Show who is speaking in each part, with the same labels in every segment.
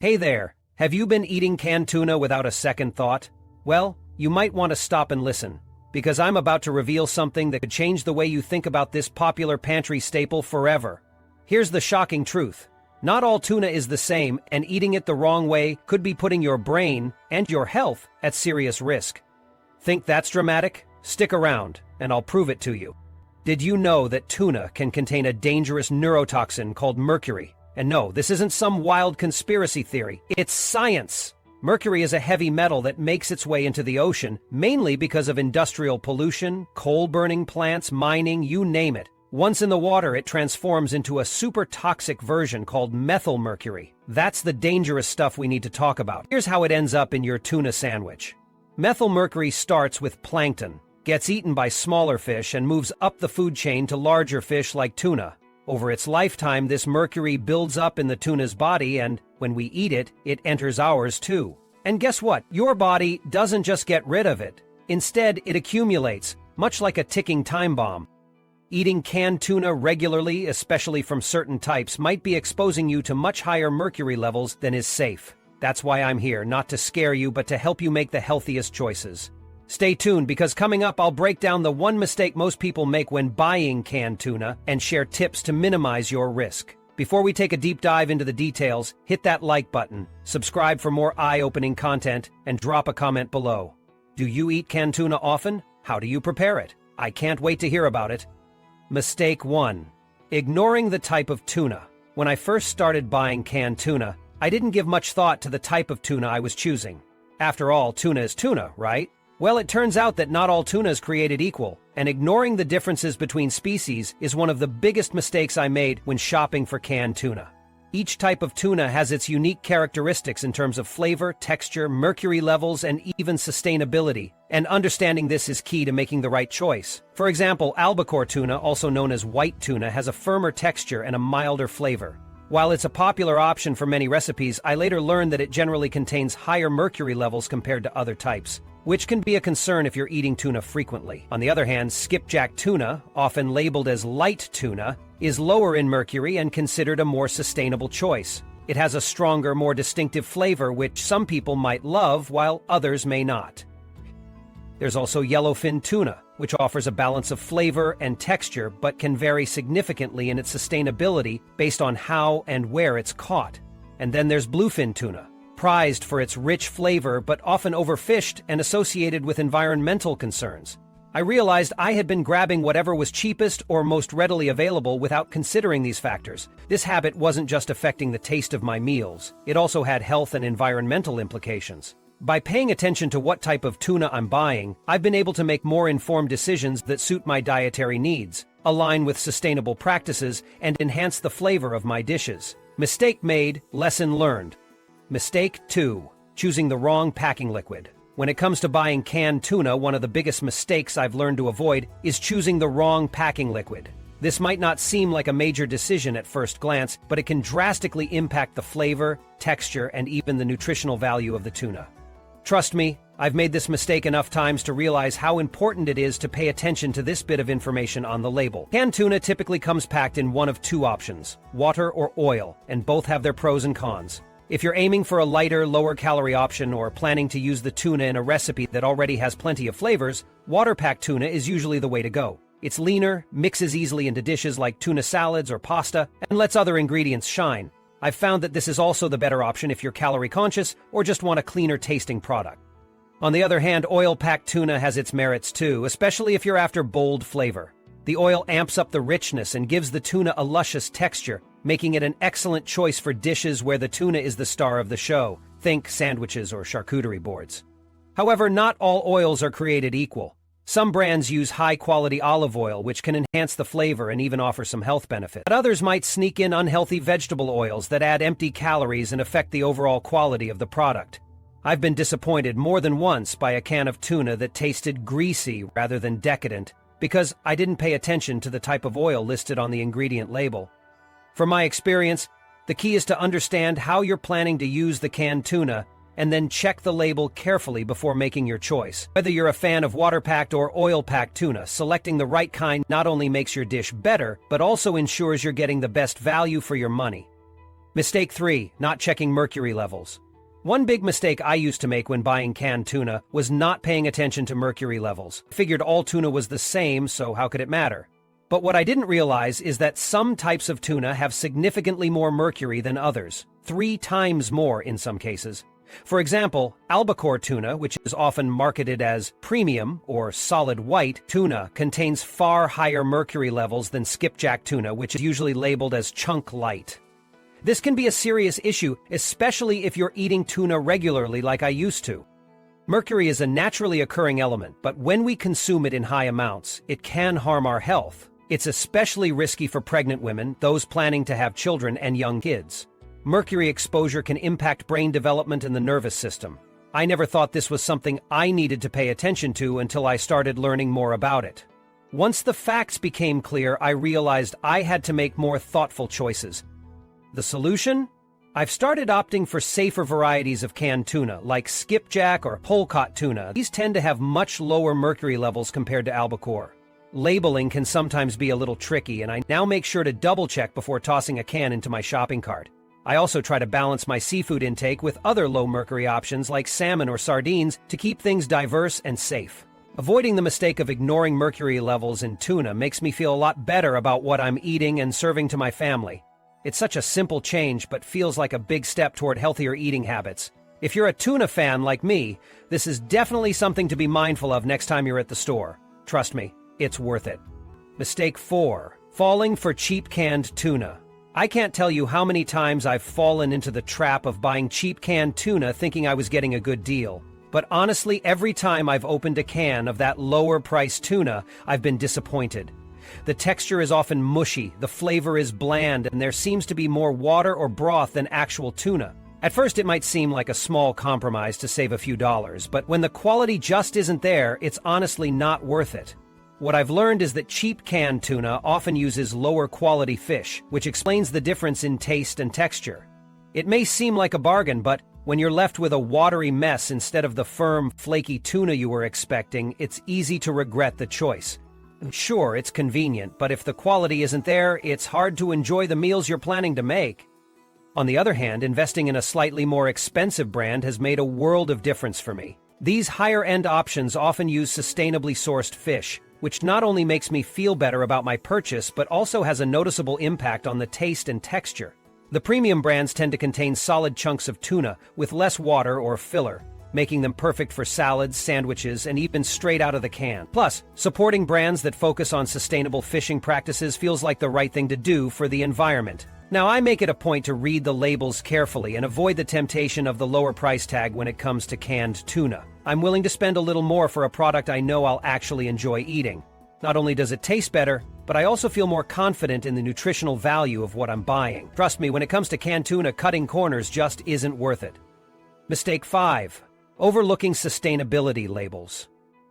Speaker 1: Hey there, have you been eating canned tuna without a second thought? Well, you might want to stop and listen, because I'm about to reveal something that could change the way you think about this popular pantry staple forever. Here's the shocking truth. Not all tuna is the same, and eating it the wrong way could be putting your brain and your health at serious risk. Think that's dramatic? Stick around, and I'll prove it to you. Did you know that tuna can contain a dangerous neurotoxin called mercury? And no, this isn't some wild conspiracy theory. It's science. Mercury is a heavy metal that makes its way into the ocean, mainly because of industrial pollution, coal-burning plants, mining, you name it. Once in the water, it transforms into a super toxic version called methylmercury. That's the dangerous stuff we need to talk about. Here's how it ends up in your tuna sandwich. Methylmercury starts with plankton, gets eaten by smaller fish, and moves up the food chain to larger fish like tuna. Over its lifetime, this mercury builds up in the tuna's body, and when we eat it, it enters ours too. And guess what? Your body doesn't just get rid of it. Instead, it accumulates, much like a ticking time bomb. Eating canned tuna regularly, especially from certain types, might be exposing you to much higher mercury levels than is safe. That's why I'm here, not to scare you, but to help you make the healthiest choices. Stay tuned, because coming up I'll break down the one mistake most people make when buying canned tuna and share tips to minimize your risk. Before we take a deep dive into the details, hit that like button, subscribe for more eye-opening content, and drop a comment below. Do you eat canned tuna often? How do you prepare it? I can't wait to hear about it. Mistake 1. Ignoring the type of tuna. When I first started buying canned tuna, I didn't give much thought to the type of tuna I was choosing. After all, tuna is tuna, right? Well, it turns out that not all tuna is created equal, and ignoring the differences between species is one of the biggest mistakes I made when shopping for canned tuna. Each type of tuna has its unique characteristics in terms of flavor, texture, mercury levels, and even sustainability, and understanding this is key to making the right choice. For example, albacore tuna, also known as white tuna, has a firmer texture and a milder flavor. While it's a popular option for many recipes, I later learned that it generally contains higher mercury levels compared to other types, which can be a concern if you're eating tuna frequently. On the other hand, skipjack tuna, often labeled as light tuna, is lower in mercury and considered a more sustainable choice. It has a stronger, more distinctive flavor which some people might love while others may not. There's also yellowfin tuna, which offers a balance of flavor and texture but can vary significantly in its sustainability based on how and where it's caught. And then there's bluefin tuna, prized for its rich flavor but often overfished and associated with environmental concerns. I realized I had been grabbing whatever was cheapest or most readily available without considering these factors. This habit wasn't just affecting the taste of my meals, it also had health and environmental implications. By paying attention to what type of tuna I'm buying, I've been able to make more informed decisions that suit my dietary needs, align with sustainable practices, and enhance the flavor of my dishes. Mistake made, lesson learned. Mistake 2. Choosing the wrong packing liquid. When it comes to buying canned tuna, one of the biggest mistakes I've learned to avoid is choosing the wrong packing liquid. This might not seem like a major decision at first glance, but it can drastically impact the flavor, texture, and even the nutritional value of the tuna. Trust me, I've made this mistake enough times to realize how important it is to pay attention to this bit of information on the label. Canned tuna typically comes packed in one of two options, water or oil, and both have their pros and cons. If you're aiming for a lighter, lower-calorie option or planning to use the tuna in a recipe that already has plenty of flavors, water-packed tuna is usually the way to go. It's leaner, mixes easily into dishes like tuna salads or pasta, and lets other ingredients shine. I've found that this is also the better option if you're calorie-conscious or just want a cleaner-tasting product. On the other hand, oil-packed tuna has its merits too, especially if you're after bold flavor. The oil amps up the richness and gives the tuna a luscious texture, making it an excellent choice for dishes where the tuna is the star of the show. Think sandwiches or charcuterie boards. However, not all oils are created equal. Some brands use high-quality olive oil, which can enhance the flavor and even offer some health benefit. But others might sneak in unhealthy vegetable oils that add empty calories and affect the overall quality of the product. I've been disappointed more than once by a can of tuna that tasted greasy rather than decadent because I didn't pay attention to the type of oil listed on the ingredient label. From my experience, the key is to understand how you're planning to use the canned tuna and then check the label carefully before making your choice. Whether you're a fan of water-packed or oil-packed tuna, selecting the right kind not only makes your dish better, but also ensures you're getting the best value for your money. Mistake 3. Not checking mercury levels. One big mistake I used to make when buying canned tuna was not paying attention to mercury levels. I figured all tuna was the same, so how could it matter? But what I didn't realize is that some types of tuna have significantly more mercury than others, 3 times more in some cases. For example, albacore tuna, which is often marketed as premium or solid white tuna, contains far higher mercury levels than skipjack tuna, which is usually labeled as chunk light. This can be a serious issue, especially if you're eating tuna regularly like I used to. Mercury is a naturally occurring element, but when we consume it in high amounts, it can harm our health. It's especially risky for pregnant women, those planning to have children, and young kids. Mercury exposure can impact brain development and the nervous system. I never thought this was something I needed to pay attention to until I started learning more about it. Once the facts became clear, I realized I had to make more thoughtful choices. The solution? I've started opting for safer varieties of canned tuna, like skipjack or polecot tuna. These tend to have much lower mercury levels compared to albacore. Labeling can sometimes be a little tricky, and I now make sure to double-check before tossing a can into my shopping cart. I also try to balance my seafood intake with other low-mercury options like salmon or sardines to keep things diverse and safe. Avoiding the mistake of ignoring mercury levels in tuna makes me feel a lot better about what I'm eating and serving to my family. It's such a simple change, but feels like a big step toward healthier eating habits. If you're a tuna fan like me, this is definitely something to be mindful of next time you're at the store. Trust me, it's worth it. Mistake 4. Falling for cheap canned tuna. I can't tell you how many times I've fallen into the trap of buying cheap canned tuna thinking I was getting a good deal. But honestly, every time I've opened a can of that lower-priced tuna, I've been disappointed. The texture is often mushy, the flavor is bland, and there seems to be more water or broth than actual tuna. At first, it might seem like a small compromise to save a few dollars, but when the quality just isn't there, it's honestly not worth it. What I've learned is that cheap canned tuna often uses lower-quality fish, which explains the difference in taste and texture. It may seem like a bargain, but when you're left with a watery mess instead of the firm, flaky tuna you were expecting, it's easy to regret the choice. Sure, it's convenient, but if the quality isn't there, it's hard to enjoy the meals you're planning to make. On the other hand, investing in a slightly more expensive brand has made a world of difference for me. These higher-end options often use sustainably sourced fish, which not only makes me feel better about my purchase, but also has a noticeable impact on the taste and texture. The premium brands tend to contain solid chunks of tuna with less water or filler, making them perfect for salads, sandwiches, and even straight out of the can. Plus, supporting brands that focus on sustainable fishing practices feels like the right thing to do for the environment. Now, I make it a point to read the labels carefully and avoid the temptation of the lower price tag when it comes to canned tuna. I'm willing to spend a little more for a product I know I'll actually enjoy eating. Not only does it taste better, but I also feel more confident in the nutritional value of what I'm buying. Trust me, when it comes to canned tuna, cutting corners just isn't worth it. Mistake 5. Overlooking sustainability labels.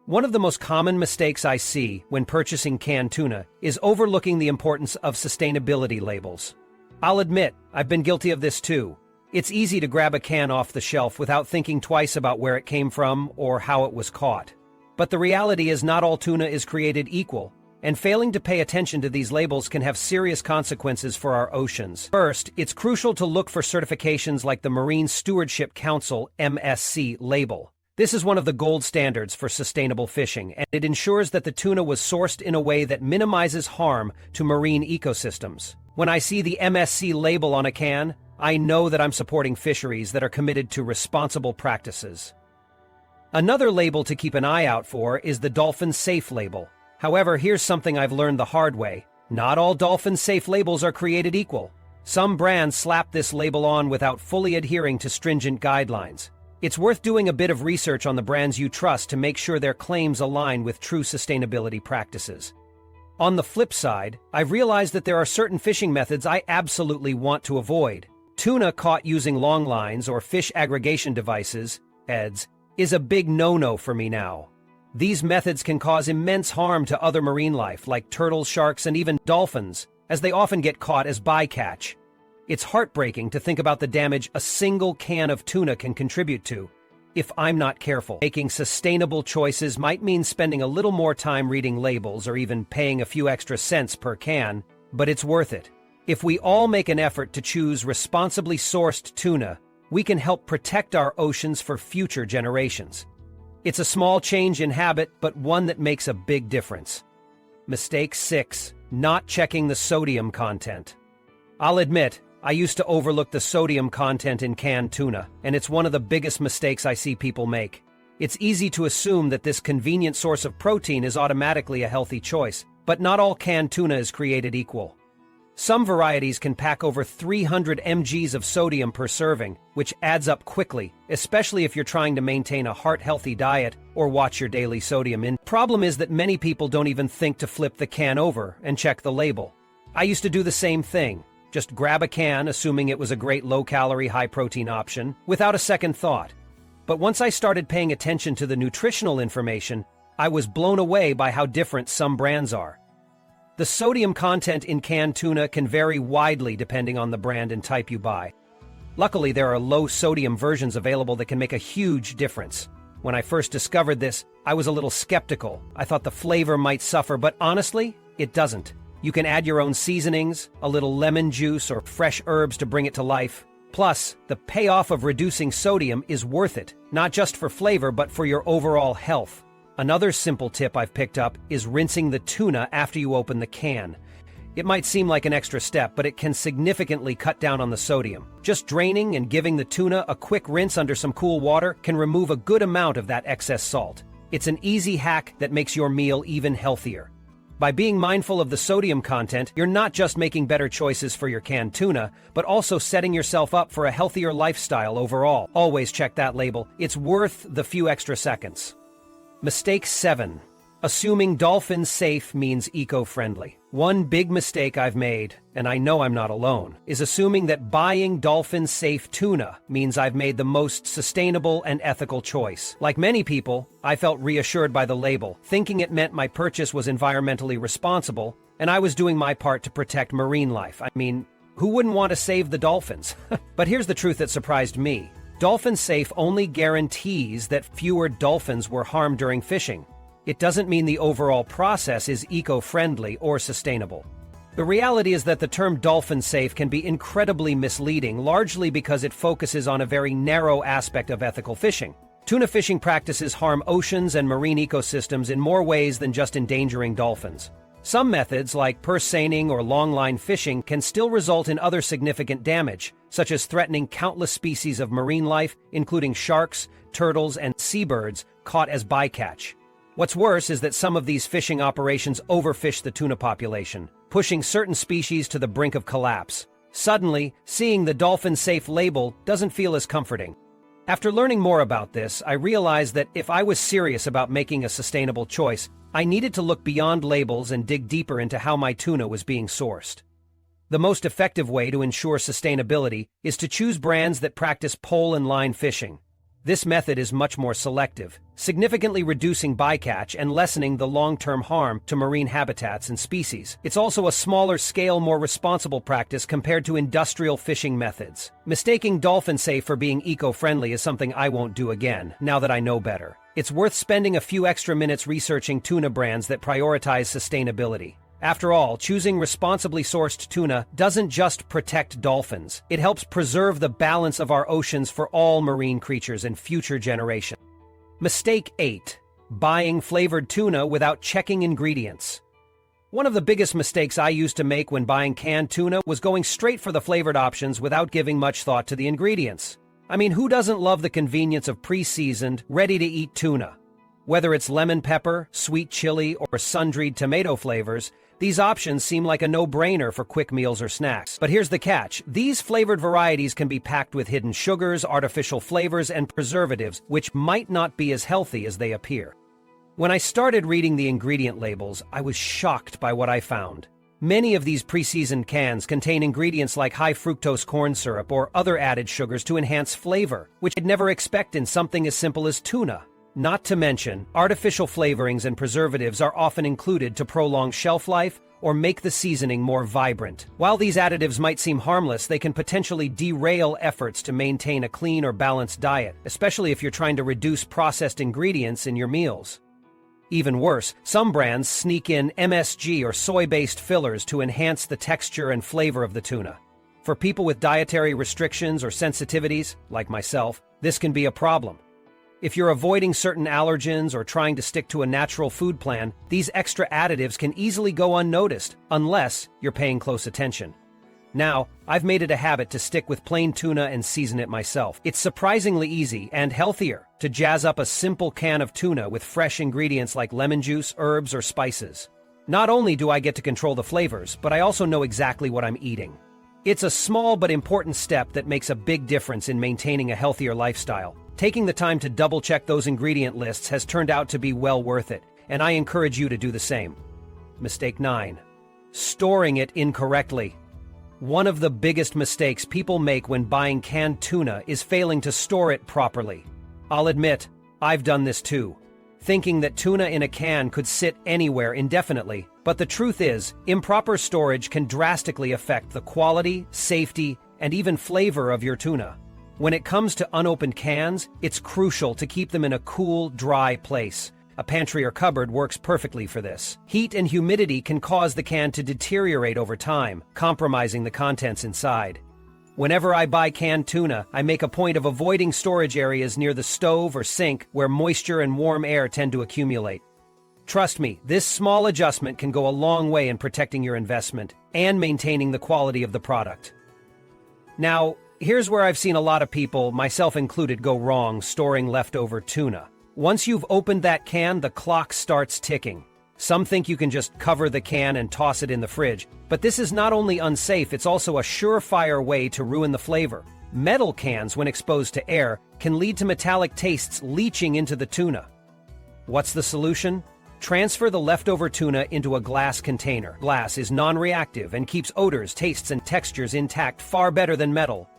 Speaker 1: One of the most common mistakes I see when purchasing canned tuna is overlooking the importance of sustainability labels. I'll admit, I've been guilty of this too. It's easy to grab a can off the shelf without thinking twice about where it came from or how it was caught. But the reality is not all tuna is created equal, and failing to pay attention to these labels can have serious consequences for our oceans. First, it's crucial to look for certifications like the Marine Stewardship Council (MSC) label. This is one of the gold standards for sustainable fishing, and it ensures that the tuna was sourced in a way that minimizes harm to marine ecosystems. When I see the MSC label on a can, I know that I'm supporting fisheries that are committed to responsible practices. Another label to keep an eye out for is the Dolphin-safe label. However, here's something I've learned the hard way. Not all Dolphin-safe labels are created equal. Some brands slap this label on without fully adhering to stringent guidelines. It's worth doing a bit of research on the brands you trust to make sure their claims align with true sustainability practices. On the flip side, I've realized that there are certain fishing methods I absolutely want to avoid. Tuna caught using long lines or fish aggregation devices, EDs, is a big no-no for me now. These methods can cause immense harm to other marine life like turtles, sharks, and even dolphins, as they often get caught as bycatch. It's heartbreaking to think about the damage a single can of tuna can contribute to, if I'm not careful. Making sustainable choices might mean spending a little more time reading labels or even paying a few extra cents per can, but it's worth it. If we all make an effort to choose responsibly sourced tuna, we can help protect our oceans for future generations. It's a small change in habit, but one that makes a big difference. Mistake 6. Not checking the sodium content. I'll admit, I used to overlook the sodium content in canned tuna, and it's one of the biggest mistakes I see people make. It's easy to assume that this convenient source of protein is automatically a healthy choice, but not all canned tuna is created equal. Some varieties can pack over 300 mg of sodium per serving, which adds up quickly, especially if you're trying to maintain a heart-healthy diet or watch your daily sodium intake. Problem is that many people don't even think to flip the can over and check the label. I used to do the same thing, just grab a can assuming it was a great low-calorie, high-protein option, without a second thought. But once I started paying attention to the nutritional information, I was blown away by how different some brands are. The sodium content in canned tuna can vary widely depending on the brand and type you buy. Luckily, there are low-sodium versions available that can make a huge difference. When I first discovered this, I was a little skeptical. I thought the flavor might suffer, but honestly, it doesn't. You can add your own seasonings, a little lemon juice or fresh herbs to bring it to life. Plus, the payoff of reducing sodium is worth it, not just for flavor but for your overall health. Another simple tip I've picked up is rinsing the tuna after you open the can. It might seem like an extra step, but it can significantly cut down on the sodium. Just draining and giving the tuna a quick rinse under some cool water can remove a good amount of that excess salt. It's an easy hack that makes your meal even healthier. By being mindful of the sodium content, you're not just making better choices for your canned tuna, but also setting yourself up for a healthier lifestyle overall. Always check that label. It's worth the few extra seconds. Mistake 7. Assuming Dolphin-safe means eco-friendly. One big mistake I've made, and I know I'm not alone, is assuming that buying Dolphin-safe tuna means I've made the most sustainable and ethical choice. Like many people, I felt reassured by the label, thinking it meant my purchase was environmentally responsible, and I was doing my part to protect marine life. I mean, who wouldn't want to save the dolphins? But here's the truth that surprised me. Dolphin-safe only guarantees that fewer dolphins were harmed during fishing. It doesn't mean the overall process is eco-friendly or sustainable. The reality is that the term dolphin-safe can be incredibly misleading, largely because it focuses on a very narrow aspect of ethical fishing. Tuna fishing practices harm oceans and marine ecosystems in more ways than just endangering dolphins. Some methods, like purse seining or longline fishing, can still result in other significant damage, such as threatening countless species of marine life, including sharks, turtles, and seabirds caught as bycatch. What's worse is that some of these fishing operations overfish the tuna population, pushing certain species to the brink of collapse. Suddenly, seeing the dolphin-safe label doesn't feel as comforting. After learning more about this, I realized that if I was serious about making a sustainable choice, I needed to look beyond labels and dig deeper into how my tuna was being sourced. The most effective way to ensure sustainability is to choose brands that practice pole and line fishing. This method is much more selective, significantly reducing bycatch and lessening the long-term harm to marine habitats and species. It's also a smaller-scale, more responsible practice compared to industrial fishing methods. Mistaking dolphin-safe for being eco-friendly is something I won't do again, now that I know better. It's worth spending a few extra minutes researching tuna brands that prioritize sustainability. After all, choosing responsibly sourced tuna doesn't just protect dolphins. It helps preserve the balance of our oceans for all marine creatures and future generations. Mistake 8. Buying flavored tuna without checking ingredients. One of the biggest mistakes I used to make when buying canned tuna was going straight for the flavored options without giving much thought to the ingredients. I mean, who doesn't love the convenience of pre-seasoned, ready-to-eat tuna? Whether it's lemon pepper, sweet chili, or sun-dried tomato flavors, these options seem like a no-brainer for quick meals or snacks. But here's the catch. These flavored varieties can be packed with hidden sugars, artificial flavors, and preservatives, which might not be as healthy as they appear. When I started reading the ingredient labels, I was shocked by what I found. Many of these pre-seasoned cans contain ingredients like high-fructose corn syrup or other added sugars to enhance flavor, which I'd never expect in something as simple as tuna. Not to mention, artificial flavorings and preservatives are often included to prolong shelf life or make the seasoning more vibrant. While these additives might seem harmless, they can potentially derail efforts to maintain a clean or balanced diet, especially if you're trying to reduce processed ingredients in your meals. Even worse, some brands sneak in MSG or soy-based fillers to enhance the texture and flavor of the tuna. For people with dietary restrictions or sensitivities, like myself, this can be a problem. If you're avoiding certain allergens or trying to stick to a natural food plan, these extra additives can easily go unnoticed, unless you're paying close attention. Now, I've made it a habit to stick with plain tuna and season it myself. It's surprisingly easy and healthier to jazz up a simple can of tuna with fresh ingredients like lemon juice, herbs, or spices. Not only do I get to control the flavors, but I also know exactly what I'm eating. It's a small but important step that makes a big difference in maintaining a healthier lifestyle. Taking the time to double-check those ingredient lists has turned out to be well worth it, and I encourage you to do the same. Mistake 9. Storing it incorrectly. One of the biggest mistakes people make when buying canned tuna is failing to store it properly. I'll admit, I've done this too, thinking that tuna in a can could sit anywhere indefinitely. But the truth is, improper storage can drastically affect the quality, safety, and even flavor of your tuna. When it comes to unopened cans, it's crucial to keep them in a cool, dry place. A pantry or cupboard works perfectly for this. Heat and humidity can cause the can to deteriorate over time, compromising the contents inside. Whenever I buy canned tuna, I make a point of avoiding storage areas near the stove or sink where moisture and warm air tend to accumulate. Trust me, this small adjustment can go a long way in protecting your investment and maintaining the quality of the product. Now, here's where I've seen a lot of people, myself included, go wrong storing leftover tuna. Once you've opened that can, the clock starts ticking. Some think you can just cover the can and toss it in the fridge, but this is not only unsafe, it's also a surefire way to ruin the flavor. Metal cans, when exposed to air, can lead to metallic tastes leaching into the tuna. What's the solution? Transfer the leftover tuna into a glass container. Glass is non-reactive and keeps odors, tastes, and textures intact far better than metal.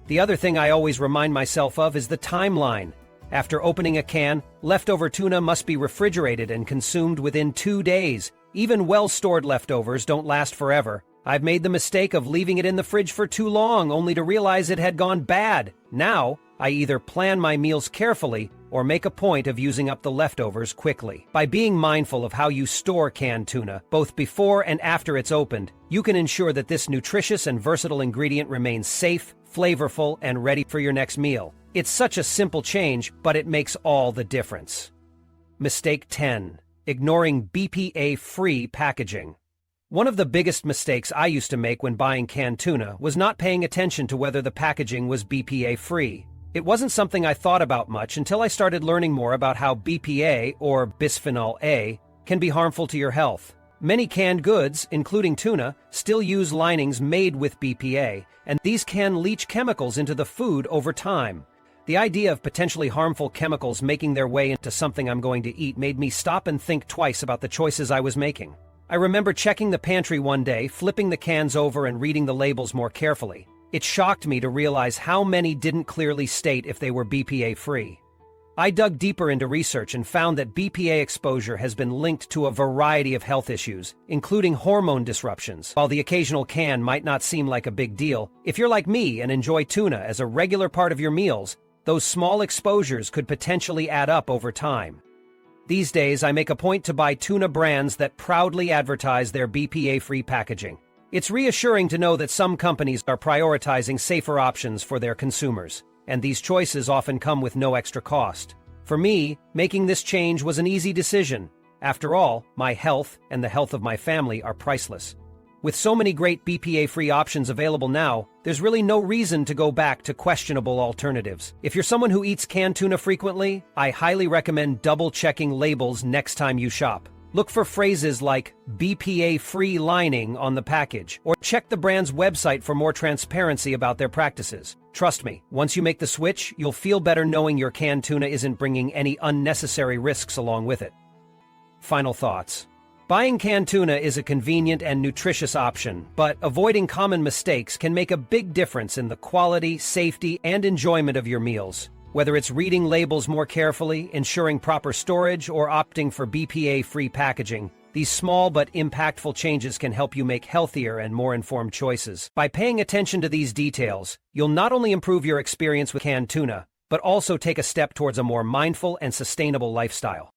Speaker 1: The other thing I always remind myself of is the timeline. After opening a can, leftover tuna must be refrigerated and consumed within 2 days. Even well-stored leftovers don't last forever. I've made the mistake of leaving it in the fridge for too long only to realize it had gone bad. Now, I either plan my meals carefully or make a point of using up the leftovers quickly. By being mindful of how you store canned tuna, both before and after it's opened, you can ensure that this nutritious and versatile ingredient remains safe, flavorful, and ready for your next meal. It's such a simple change, but it makes all the difference. Mistake 10. Ignoring BPA-free packaging. One of the biggest mistakes I used to make when buying canned tuna was not paying attention to whether the packaging was BPA-free. It wasn't something I thought about much until I started learning more about how BPA, or bisphenol A, can be harmful to your health. Many canned goods, including tuna, still use linings made with BPA, and these can leach chemicals into the food over time. The idea of potentially harmful chemicals making their way into something I'm going to eat made me stop and think twice about the choices I was making. I remember checking the pantry one day, flipping the cans over and reading the labels more carefully. It shocked me to realize how many didn't clearly state if they were BPA-free. I dug deeper into research and found that BPA exposure has been linked to a variety of health issues, including hormone disruptions. While the occasional can might not seem like a big deal, if you're like me and enjoy tuna as a regular part of your meals, those small exposures could potentially add up over time. These days, I make a point to buy tuna brands that proudly advertise their BPA-free packaging. It's reassuring to know that some companies are prioritizing safer options for their consumers, and these choices often come with no extra cost. For me, making this change was an easy decision. After all, my health and the health of my family are priceless. With so many great BPA-free options available now, there's really no reason to go back to questionable alternatives. If you're someone who eats canned tuna frequently, I highly recommend double-checking labels next time you shop. Look for phrases like BPA-free lining on the package, or check the brand's website for more transparency about their practices. Trust me, once you make the switch, you'll feel better knowing your canned tuna isn't bringing any unnecessary risks along with it. Final thoughts. Buying canned tuna is a convenient and nutritious option, but avoiding common mistakes can make a big difference in the quality, safety, and enjoyment of your meals. Whether it's reading labels more carefully, ensuring proper storage, or opting for BPA-free packaging, these small but impactful changes can help you make healthier and more informed choices. By paying attention to these details, you'll not only improve your experience with canned tuna, but also take a step towards a more mindful and sustainable lifestyle.